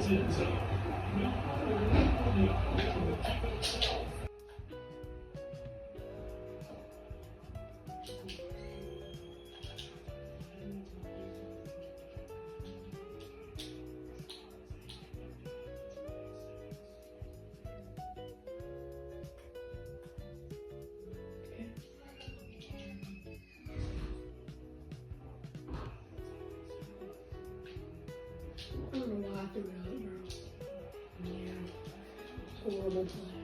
I don't know why I threw it out, bro. Yeah, horrible play.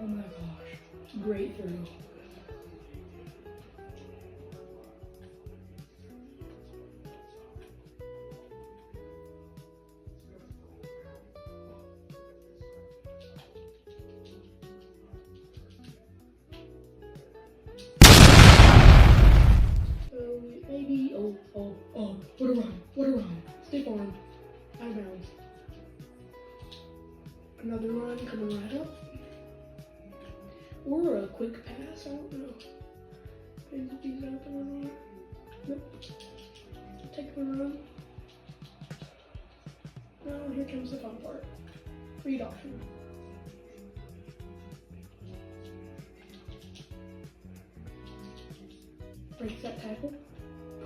Oh my gosh, great throw. Maybe, what a run, stiff arm, out of bounds. Another run coming right up. Or a quick pass, I don't know. Depends if he's open or not. Nope. Take the run. Now here comes the fun part. Read option. Breaks that tackle.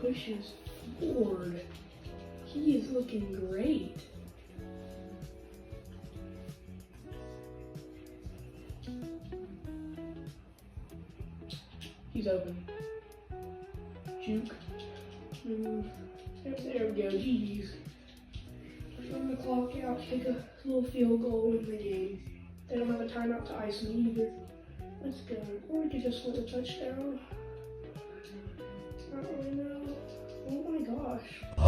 Pushes forward. He is looking great. He's open. Juke. Move. There we go. GG's. Run the clock out. Take a little field goal in the game. They don't have a timeout to ice me either. Let's go. Or we could just let a touchdown. I don't really know. Oh my gosh. I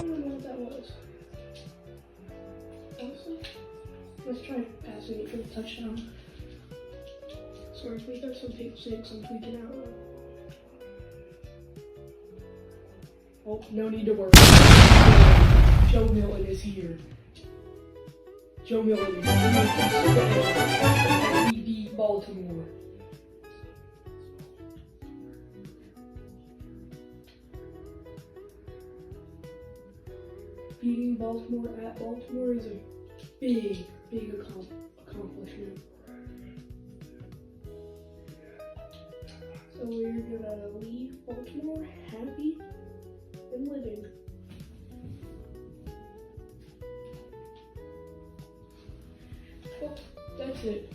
don't know what that was. Honestly, let's try passing it for the touchdown. Sorry if we got some pick six, I'm freaking out. Oh, no need to worry. Joe Milton is here. Joe Milton is here. We beat Baltimore. Beating Baltimore at Baltimore is a big accomplishment. So we're gonna leave Baltimore happy and living. Well, that's it.